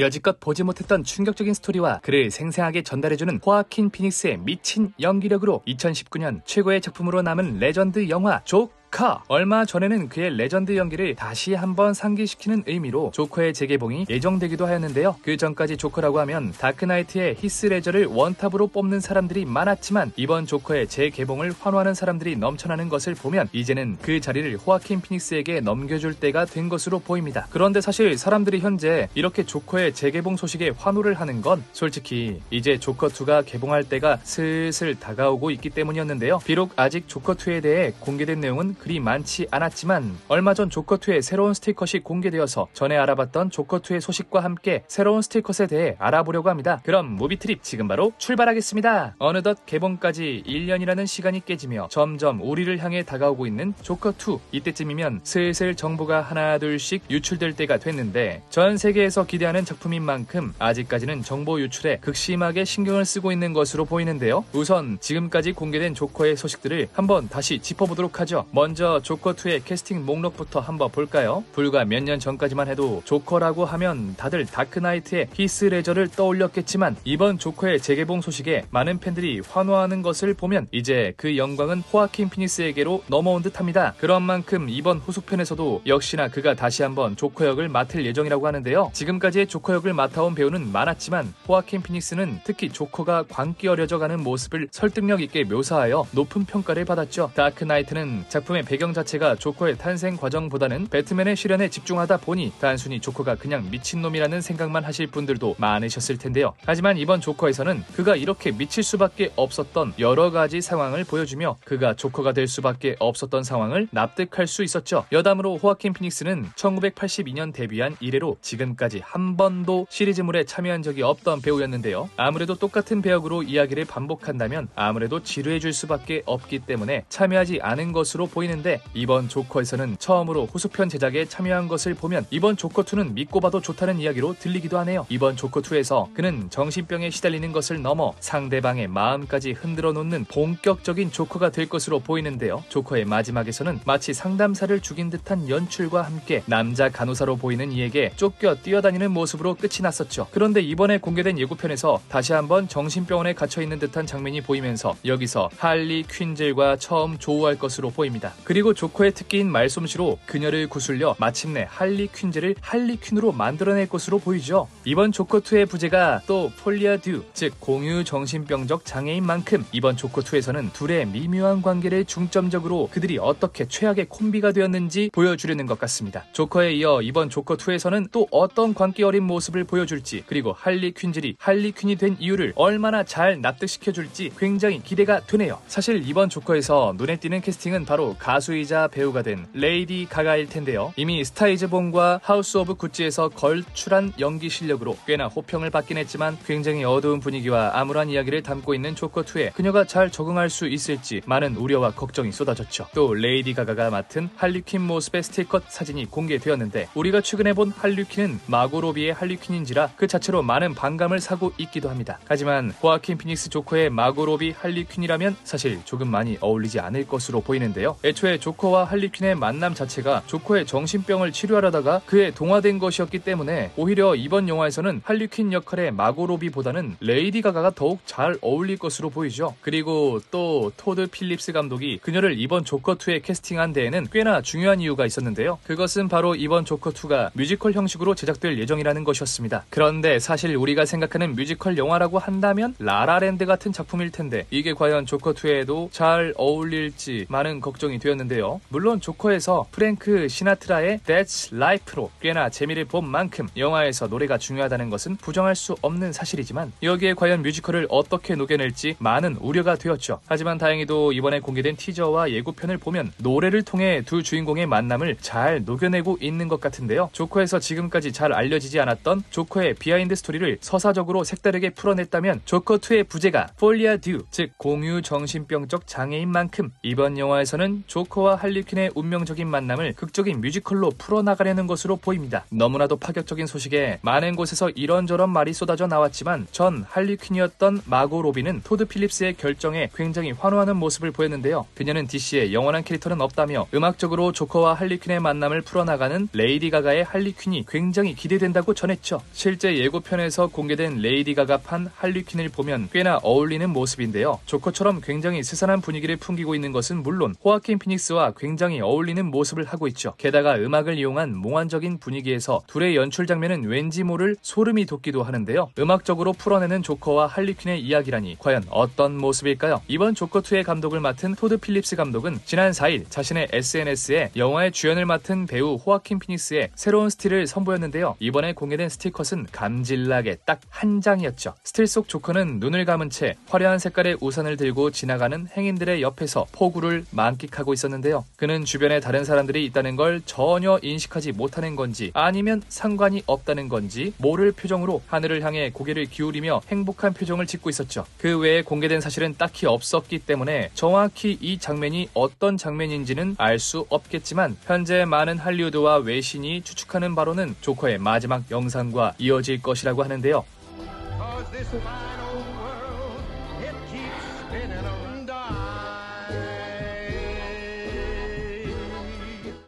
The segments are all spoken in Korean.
여지껏 보지 못했던 충격적인 스토리와 그를 생생하게 전달해주는 호아킨 피닉스의 미친 연기력으로 2019년 최고의 작품으로 남은 레전드 영화 조커. 얼마 전에는 그의 레전드 연기를 다시 한번 상기시키는 의미로 조커의 재개봉이 예정되기도 하였는데요. 그 전까지 조커라고 하면 다크나이트의 히스 레저를 원탑으로 뽑는 사람들이 많았지만 이번 조커의 재개봉을 환호하는 사람들이 넘쳐나는 것을 보면 이제는 그 자리를 호아킨 피닉스에게 넘겨줄 때가 된 것으로 보입니다. 그런데 사실 사람들이 현재 이렇게 조커의 재개봉 소식에 환호를 하는 건 솔직히 이제 조커2가 개봉할 때가 슬슬 다가오고 있기 때문이었는데요. 비록 아직 조커2에 대해 공개된 내용은 그리 많지 않았지만 얼마 전 조커2의 새로운 스틸컷이 공개되어서 전에 알아봤던 조커2의 소식과 함께 새로운 스틸컷에 대해 알아보려고 합니다. 그럼 무비트립 지금 바로 출발하겠습니다. 어느덧 개봉까지 1년이라는 시간이 깨지며 점점 우리를 향해 다가오고 있는 조커2. 이때쯤이면 슬슬 정보가 하나둘씩 유출될 때가 됐는데 전 세계에서 기대하는 작품인 만큼 아직까지는 정보 유출에 극심하게 신경을 쓰고 있는 것으로 보이는데요. 우선 지금까지 공개된 조커의 소식들을 한번 다시 짚어보도록 하죠. 먼저 조커2의 캐스팅 목록부터 한번 볼까요? 불과 몇 년 전까지만 해도 조커라고 하면 다들 다크나이트의 히스 레저를 떠올렸겠지만 이번 조커의 재개봉 소식에 많은 팬들이 환호하는 것을 보면 이제 그 영광은 호아킨 피닉스에게로 넘어온 듯합니다. 그런 만큼 이번 후속편에서도 역시나 그가 다시 한번 조커 역을 맡을 예정이라고 하는데요. 지금까지의 조커 역을 맡아온 배우는 많았지만 호아킨 피닉스는 특히 조커가 광기 어려져가는 모습을 설득력 있게 묘사하여 높은 평가를 받았죠. 다크나이트는 작품의 배경 자체가 조커의 탄생 과정보다는 배트맨의 실현에 집중하다 보니 단순히 조커가 그냥 미친놈이라는 생각만 하실 분들도 많으셨을 텐데요. 하지만 이번 조커에서는 그가 이렇게 미칠 수밖에 없었던 여러 가지 상황을 보여주며 그가 조커가 될 수밖에 없었던 상황을 납득할 수 있었죠. 여담으로 호아킨 피닉스는 1982년 데뷔한 이래로 지금까지 한 번도 시리즈물에 참여한 적이 없던 배우였는데요. 아무래도 똑같은 배역으로 이야기를 반복한다면 아무래도 지루해질 수밖에 없기 때문에 참여하지 않은 것으로 보이는데 이번 조커에서는 처음으로 후속편 제작에 참여한 것을 보면 이번 조커2는 믿고 봐도 좋다는 이야기로 들리기도 하네요. 이번 조커2에서 그는 정신병에 시달리는 것을 넘어 상대방의 마음까지 흔들어 놓는 본격적인 조커가 될 것으로 보이는데요. 조커의 마지막에서는 마치 상담사를 죽인 듯한 연출과 함께 남자 간호사로 보이는 이에게 쫓겨 뛰어다니는 모습으로 끝이 났었죠. 그런데 이번에 공개된 예고편에서 다시 한번 정신병원에 갇혀있는 듯한 장면이 보이면서 여기서 할리 퀸젤과 처음 조우할 것으로 보입니다. 그리고 조커의 특기인 말솜씨로 그녀를 구슬려 마침내 할리 퀸젤을 할리 퀸으로 만들어낼 것으로 보이죠. 이번 조커2의 부제가 또 폴리아 듀, 즉 공유 정신병적 장애인 만큼 이번 조커2에서는 둘의 미묘한 관계를 중점적으로 그들이 어떻게 최악의 콤비가 되었는지 보여주려는 것 같습니다. 조커에 이어 이번 조커2에서는 또 어떤 광기 어린 모습을 보여줄지 그리고 할리 퀸젤이 할리 퀸이 된 이유를 얼마나 잘 납득시켜줄지 굉장히 기대가 되네요. 사실 이번 조커에서 눈에 띄는 캐스팅은 바로 가수이자 배우가 된 레이디 가가일 텐데요. 이미 스타이즈본과 하우스 오브 구찌에서 걸출한 연기 실력으로 꽤나 호평을 받긴 했지만 굉장히 어두운 분위기와 암울한 이야기를 담고 있는 조커2에 그녀가 잘 적응할 수 있을지 많은 우려와 걱정이 쏟아졌죠. 또 레이디 가가가 맡은 할리퀸 모습의 스틸컷 사진이 공개되었는데 우리가 최근에 본 할리퀸은 마고 로비의 할리퀸인지라 그 자체로 많은 반감을 사고 있기도 합니다. 하지만 호아킨 피닉스 조커의 마고 로비 할리퀸이라면 사실 조금 많이 어울리지 않을 것으로 보이는데요. 애초에 조커와 할리퀸의 만남 자체가 조커의 정신병을 치료하려다가 그에 동화된 것이었기 때문에 오히려 이번 영화에서는 할리퀸 역할의 마고 로비보다는 레이디 가가가 더욱 잘 어울릴 것으로 보이죠. 그리고 또 토드 필립스 감독이 그녀를 이번 조커2에 캐스팅한 데에는 꽤나 중요한 이유가 있었는데요. 그것은 바로 이번 조커2가 뮤지컬 형식으로 제작될 예정이라는 것이었습니다. 그런데 사실 우리가 생각하는 뮤지컬 영화라고 한다면 라라랜드 같은 작품일 텐데 이게 과연 조커2에도 잘 어울릴지 많은 걱정이 되었는데요. 물론 조커에서 프랭크 시나트라의 That's Life로 꽤나 재미를 본 만큼 영화에서 노래가 중요하다는 것은 부정할 수 없는 사실이지만 여기에 과연 뮤지컬을 어떻게 녹여낼지 많은 우려가 되었죠. 하지만 다행히도 이번에 공개된 티저와 예고편을 보면 노래를 통해 두 주인공의 만남을 잘 녹여내고 있는 것 같은데요. 조커에서 지금까지 잘 알려지지 않았던 조커의 비하인드 스토리를 서사적으로 색다르게 풀어냈다면 조커2의 부제가 폴리아 듀, 즉 공유 정신병적 장애인 만큼 이번 영화에서는 조커와 할리퀸의 운명적인 만남을 극적인 뮤지컬로 풀어나가려는 것으로 보입니다. 너무나도 파격적인 소식에 많은 곳에서 이런저런 말이 쏟아져 나왔지만 전 할리퀸이었던 마고 로비는 토드 필립스의 결정에 굉장히 환호하는 모습을 보였는데요. 그녀는 DC에 영원한 캐릭터는 없다며 음악적으로 조커와 할리퀸의 만남을 풀어나가는 레이디 가가의 할리퀸이 굉장히 기대된다고 전했죠. 실제 예고편에서 공개된 레이디 가가판 할리퀸을 보면 꽤나 어울리는 모습인데요. 조커처럼 굉장히 스산한 분위기를 풍기고 있는 것은 물론 호아킨 피닉스와 굉장히 어울리는 모습을 하고 있죠. 게다가 음악을 이용한 몽환적인 분위기에서 둘의 연출 장면은 왠지 모를 소름이 돋기도 하는데요. 음악적으로 풀어내는 조커와 할리퀸의 이야기라니 과연 어떤 모습일까요? 이번 조커2의 감독을 맡은 토드 필립스 감독은 지난 4일 자신의 SNS에 영화의 주연을 맡은 배우 호아킨 피닉스의 새로운 스틸을 선보였는데요. 이번에 공개된 스틸컷은 감질나게 딱 한 장이었죠. 스틸 속 조커는 눈을 감은 채 화려한 색깔의 우산을 들고 지나가는 행인들의 옆에서 폭우를 만끽하고 있었는데요. 그는 주변에 다른 사람들이 있다는 걸 전혀 인식하지 못하는 건지 아니면 상관이 없다는 건지 모를 표정으로 하늘을 향해 고개를 기울이며 행복한 표정을 짓고 있었죠. 그 외에 공개된 사실은 딱히 없었기 때문에 정확히 이 장면이 어떤 장면인지는 알 수 없겠지만 현재 많은 할리우드와 외신이 추측하는 바로는 조커의 마지막 영상과 이어질 것이라고 하는데요.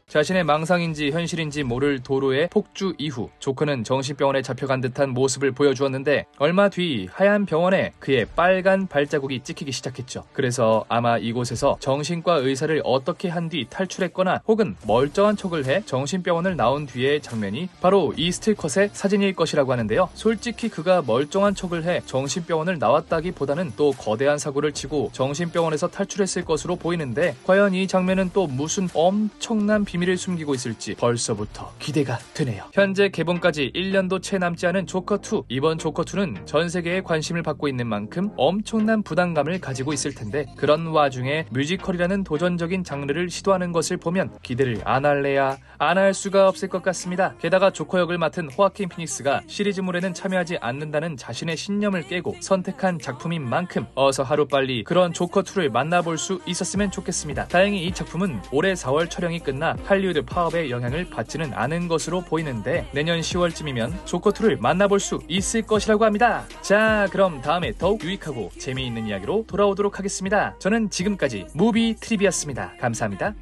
자신의 망상인지 현실인지 모를 도로의 폭주 이후 조커는 정신병원에 잡혀간 듯한 모습을 보여주었는데 얼마 뒤 하얀 병원에 그의 빨간 발자국이 찍히기 시작했죠. 그래서 아마 이곳에서 정신과 의사를 어떻게 한 뒤 탈출했거나 혹은 멀쩡한 척을 해 정신병원을 나온 뒤의 장면이 바로 이 스틸컷의 사진일 것이라고 하는데요. 솔직히 그가 멀쩡한 척을 해 정신병원을 나왔다기보다는 또 거대한 사고를 치고 정신병원에서 탈출했을 것으로 보이는데 과연 이 장면은 또 무슨 엄청난 비밀을 숨기고 있을지 벌써부터 기대가 되네요. 현재 개봉까지 1년도 채 남지 않은 조커2. 이번 조커2는 전 세계에 관심을 받고 있는 만큼 엄청난 부담감을 가지고 있을 텐데 그런 와중에 뮤지컬이라는 도전적인 장르를 시도하는 것을 보면 기대를 안 할래야 안 할 수가 없을 것 같습니다. 게다가 조커 역을 맡은 호아킨 피닉스가 시리즈물에는 참여하지 않는다는 자신의 신념을 깨고 선택한 작품인 만큼 어서 하루빨리 그런 조커2를 만나볼 수 있었으면 좋겠습니다. 다행히 이 작품은 올해 4월 촬영이 끝나 할리우드 파업의 영향을 받지는 않은 것으로 보이는데 내년 10월쯤이면 조커2를 만나볼 수 있을 것이라고 합니다. 자, 그럼 다음에 더욱 유익하고 재미있는 이야기로 돌아오도록 하겠습니다. 저는 지금까지 무비 트립이었습니다. 감사합니다.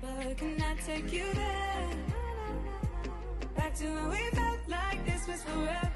Back to when we felt like this was forever.